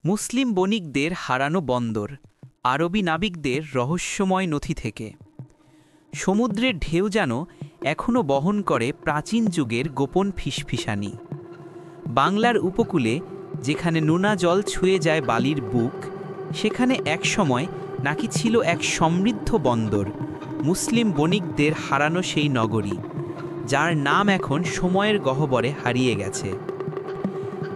মুসলিম বণিকদের হারানো বন্দর, আরবি নাবিকদের রহস্যময় নথি থেকে। সমুদ্রের ঢেউ যেন এখনও বহন করে প্রাচীন যুগের গোপন ফিসফিসানি। বাংলার উপকূলে যেখানে নোনা জল ছুঁয়ে যায় বালির বুক, সেখানে একসময় নাকি ছিল এক সমৃদ্ধ বন্দর, মুসলিম বণিকদের হারানো সেই নগরী, যার নাম এখন সময়ের গহ্বরে হারিয়ে গেছে।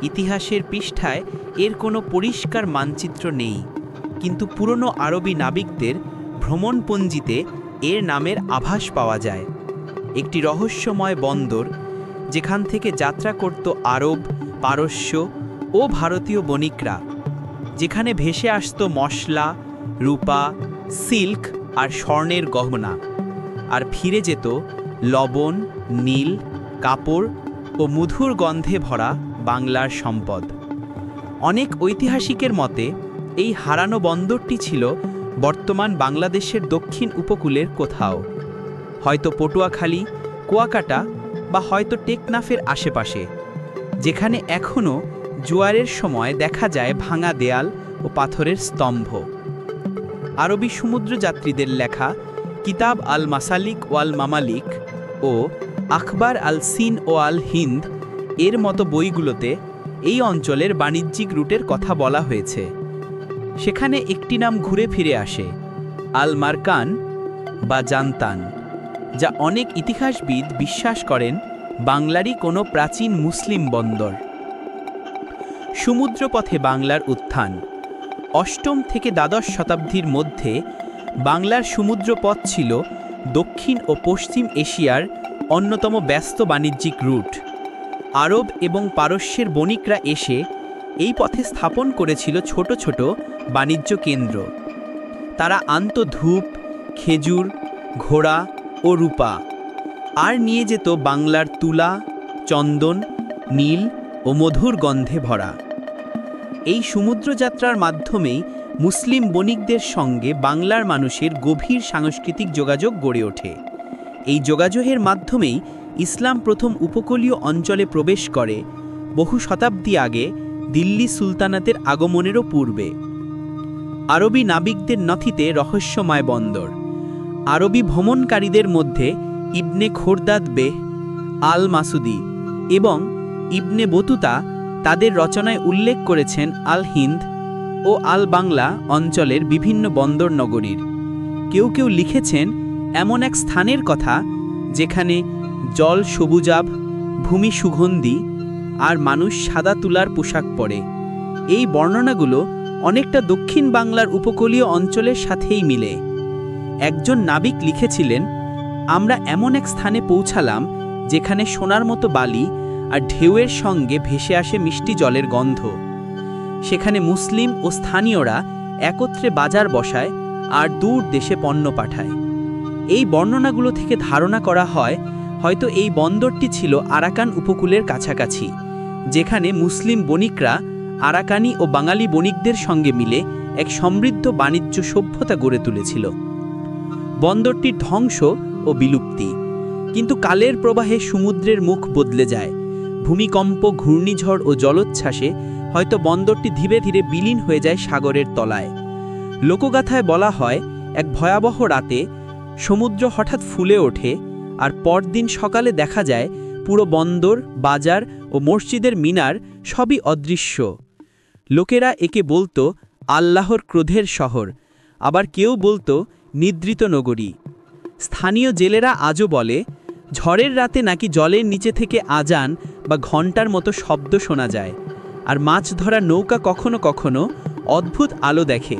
ইতিহাসের পৃষ্ঠায় এর কোনো পরিষ্কার মানচিত্র নেই, কিন্তু পুরনো আরবি নাবিকদের ভ্রমণপঞ্জিতে এর নামের আভাস পাওয়া যায়। একটি রহস্যময় বন্দর, যেখান থেকে যাত্রা করত আরব, পারস্য ও ভারতীয় বণিকরা, যেখানে ভেসে আসত মশলা, রূপা, সিল্ক আর স্বর্ণের গহনা, আর ফিরে যেত লবণ, নীল, কাপড় ও মধুর গন্ধে ভরা বাংলার সম্পদ। অনেক ঐতিহাসিকের মতে এই হারানো বন্দরটি ছিল বর্তমান বাংলাদেশের দক্ষিণ উপকূলের কোথাও, হয়তো পটুয়াখালী, কুয়াকাটা বা হয়তো টেকনাফের আশেপাশে, যেখানে এখনও জোয়ারের সময় দেখা যায় ভাঙা দেয়াল ও পাথরের স্তম্ভ। আরবি সমুদ্রযাত্রীদের লেখা কিতাব আল মাসালিক ওয়াল মামালিক ও আখবার আল সিন ও আল হিন্দ এর মতো বইগুলোতে এই অঞ্চলের বাণিজ্যিক রুটের কথা বলা হয়েছে। সেখানে একটি নাম ঘুরে ফিরে আসে, আল মারকান বা জান্তান, যা অনেক ইতিহাসবিদ বিশ্বাস করেন বাংলারই কোনো প্রাচীন মুসলিম বন্দর। সমুদ্রপথে বাংলার উত্থান। অষ্টম থেকে দ্বাদশ শতাব্দীর মধ্যে বাংলার সমুদ্রপথ ছিল দক্ষিণ ও পশ্চিম এশিয়ার অন্যতম ব্যস্ত বাণিজ্যিক রুট। আরব এবং পারস্যের বণিকরা এসে এই পথে স্থাপন করেছিল ছোট ছোট বাণিজ্য কেন্দ্র। তারা আনত ধূপ, খেজুর, ঘোড়া ও রূপা, আর নিয়ে যেত বাংলার তুলা, চন্দন, নীল ও মধুর গন্ধে ভরা। এই সমুদ্রযাত্রার মাধ্যমেই মুসলিম বণিকদের সঙ্গে বাংলার মানুষের গভীর সাংস্কৃতিক যোগাযোগ গড়ে ওঠে। এই যোগাযোগের মাধ্যমেই ইসলাম প্রথম উপকূলীয় অঞ্চলে প্রবেশ করে, বহু শতাব্দী আগে দিল্লি সুলতানাতের আগমনেরও পূর্বে। আরবি নাবিকদের নথিতে রহস্যময় বন্দর। আরবি ভ্রমণকারীদের মধ্যে ইবনে খোরদাদ বেহ, আল মাসুদি এবং ইবনে বতুতা তাদের রচনায় উল্লেখ করেছেন আল হিন্দ ও আল বাংলা অঞ্চলের বিভিন্ন বন্দর নগরীর। কেউ কেউ লিখেছেন এমন এক স্থানের কথা যেখানে জল সবুজাভ, ভূমি সুগন্ধি আর মানুষ সাদা তুলার পোশাক পরে। এই বর্ণনাগুলো অনেকটা দক্ষিণ বাংলার উপকূলীয় অঞ্চলের সাথেই মিলে। একজন নাবিক লিখেছিলেন, আমরা এমন এক স্থানে পৌঁছালাম যেখানে সোনার মতো বালি আর ঢেউয়ের সঙ্গে ভেসে আসে মিষ্টি জলের গন্ধ। সেখানে মুসলিম ও স্থানীয়রা একত্রে বাজার বসায় আর দূর দেশে পণ্য পাঠায়। এই বর্ণনাগুলো থেকে ধারণা করা হয় হয়তো এই বন্দরটি ছিল আরাকান উপকূলের কাছাকাছি, যেখানে মুসলিম বণিকরা আরাকানি ও বাঙালি বণিকদের সঙ্গে মিলে এক সমৃদ্ধ বাণিজ্য সভ্যতা গড়ে তুলেছিল। বন্দরটির ধ্বংস ও বিলুপ্তি। কিন্তু কালের প্রবাহে সমুদ্রের মুখ বদলে যায়। ভূমিকম্প, ঘূর্ণিঝড় ও জলোচ্ছ্বাসে হয়তো বন্দরটি ধীরে ধীরে বিলীন হয়ে যায় সাগরের তলায়। লোকগাথায় বলা হয়, এক ভয়াবহ রাতে সমুদ্র হঠাৎ ফুলে ওঠে, আর পরদিন সকালে দেখা যায় পুরো বন্দর, বাজার ও মসজিদের মিনার সবই অদৃশ্য। লোকেরা একে বলতো আল্লাহর ক্রোধের শহর, আবার কেউ বলতো নিদ্রিত নগরী। স্থানীয় জেলেরা আজও বলে, ঝড়ের রাতে নাকি জলের নিচে থেকে আজান বা ঘণ্টার মতো শব্দ শোনা যায়, আর মাছ ধরা নৌকা কখনো কখনো অদ্ভুত আলো দেখে,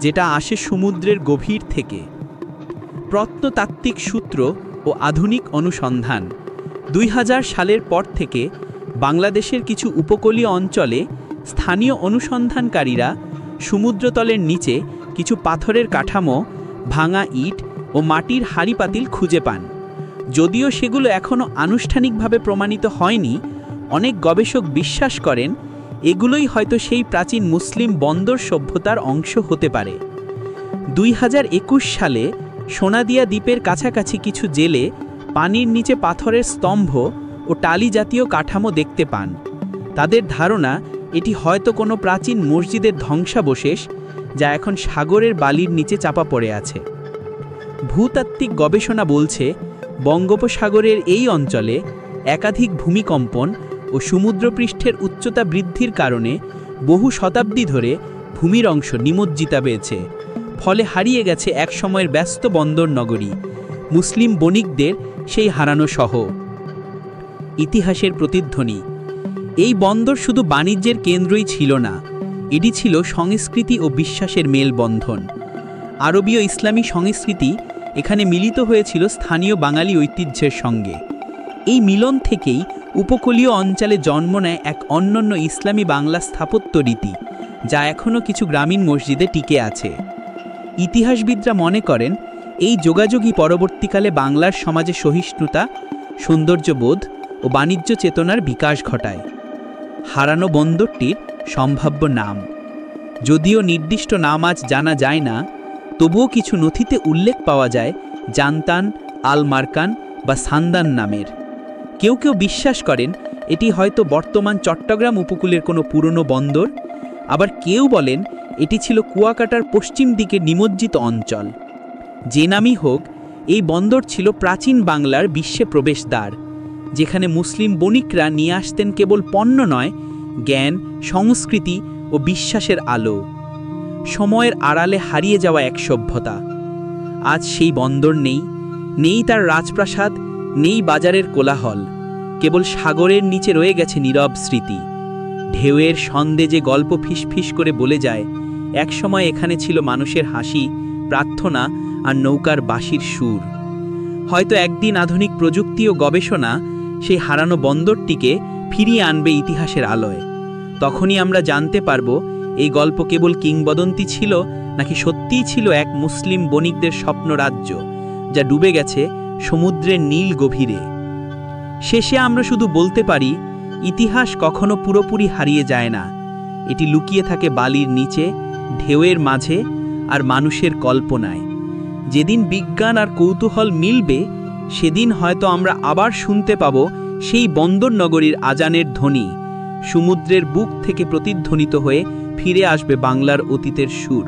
যেটা আসে সমুদ্রের গভীর থেকে। প্রত্নতাত্ত্বিক সূত্র ও আধুনিক অনুসন্ধান। 2000 সালের পর থেকে বাংলাদেশের কিছু উপকূলীয় অঞ্চলে স্থানীয় অনুসন্ধানকারীরা সমুদ্রতলের নিচে কিছু পাথরের কাঠামো, ভাঙা ইট ও মাটির হাঁড়িপাতিল খুঁজে পান। যদিও সেগুলো এখনও আনুষ্ঠানিকভাবে প্রমাণিত হয়নি, অনেক গবেষক বিশ্বাস করেন এগুলোই হয়তো সেই প্রাচীন মুসলিম বন্দর সভ্যতার অংশ হতে পারে। 2021 সালে সোনাদিয়া দ্বীপের কাছাকাছি কিছু জেলে পানির নিচে পাথরের স্তম্ভ ও টালি জাতীয় কাঠামো দেখতে পান। তাদের ধারণা এটি হয়তো কোনো প্রাচীন মসজিদের ধ্বংসাবশেষ, যা এখন সাগরের বালির নিচে চাপা পড়ে আছে। ভূতাত্ত্বিক গবেষণা বলছে বঙ্গোপসাগরের এই অঞ্চলে একাধিক ভূমিকম্পন ও সমুদ্রপৃষ্ঠের উচ্চতা বৃদ্ধির কারণে বহু শতাব্দী ধরে ভূমির অংশ নিমজ্জিতা পেয়েছে, ফলে হারিয়ে গেছে একসময়ের ব্যস্ত বন্দর নগরী, মুসলিম বণিকদের সেই হারানো শহর। ইতিহাসের প্রতিধ্বনি। এই বন্দর শুধু বাণিজ্যের কেন্দ্রই ছিল না, এটি ছিল সংস্কৃতি ও বিশ্বাসের মেলবন্ধন। আরবীয় ইসলামী সংস্কৃতি এখানে মিলিত হয়েছিল স্থানীয় বাঙালি ঐতিহ্যের সঙ্গে। এই মিলন থেকেই উপকূলীয় অঞ্চলে জন্ম নেয় এক অনন্য ইসলামী বাংলা স্থাপত্য রীতি, যা এখনও কিছু গ্রামীণ মসজিদে টিকে আছে। ইতিহাসবিদরা মনে করেন এই যোগাযোগই পরবর্তীকালে বাংলার সমাজে সহিষ্ণুতা, সৌন্দর্যবোধ ও বাণিজ্য চেতনার বিকাশ ঘটায়। হারানো বন্দরটির সম্ভাব্য নাম। যদিও নির্দিষ্ট নাম আজ জানা যায় না, তবুও কিছু নথিতে উল্লেখ পাওয়া যায় জান্তান, আল মারকান বা সান্দান নামের। কেউ কেউ বিশ্বাস করেন এটি হয়তো বর্তমান চট্টগ্রাম উপকূলের কোনো পুরনো বন্দর, আবার কেউ বলেন এটি ছিল কুয়াকাটার পশ্চিম দিকে নিমজ্জিত অঞ্চল। যে নামই হোক, এই বন্দর ছিল প্রাচীন বাংলার বিশ্বে প্রবেশদ্বার, যেখানে মুসলিম বণিকরা নিয়ে আসতেন কেবল পণ্য নয়, জ্ঞান, সংস্কৃতি ও বিশ্বাসের আলো। সময়ের আড়ালে হারিয়ে যাওয়া এক সভ্যতা। আজ সেই বন্দর নেই, নেই তার রাজপ্রাসাদ, নেই বাজারের কোলাহল, কেবল সাগরের নিচে রয়ে গেছে নীরব স্মৃতি। ঢেউয়ের ছন্দে যে গল্প ফিসফিস করে বলে যায়, একসময় এখানে ছিল মানুষের হাসি, প্রার্থনা আর নৌকার বাঁশির সুর। হয়তো একদিন আধুনিক প্রযুক্তি ও গবেষণা সেই হারানো বন্দরটিকে ফিরিয়ে আনবে ইতিহাসের আলোয়। তখনই আমরা জানতে পারব এই গল্প কেবল কিংবদন্তি ছিল নাকি সত্যিই ছিল এক মুসলিম বণিকদের স্বপ্ন রাজ্য, যা ডুবে গেছে সমুদ্রের নীল গভীরে। শেষে আমরা শুধু বলতে পারি, ইতিহাস কখনো পুরোপুরি হারিয়ে যায় না। এটি লুকিয়ে থাকে বালির নিচে, ঢেউয়ের মাঝে আর মানুষের কল্পনায়। যেদিন বিজ্ঞান আর কৌতূহল মিলবে, সেদিন হয়তো আমরা আবার শুনতে পাব সেই বন্দর নগরীর আজানের ধ্বনি। সমুদ্রের বুক থেকে প্রতিধ্বনিত হয়ে ফিরে আসবে বাংলার অতীতের সুর।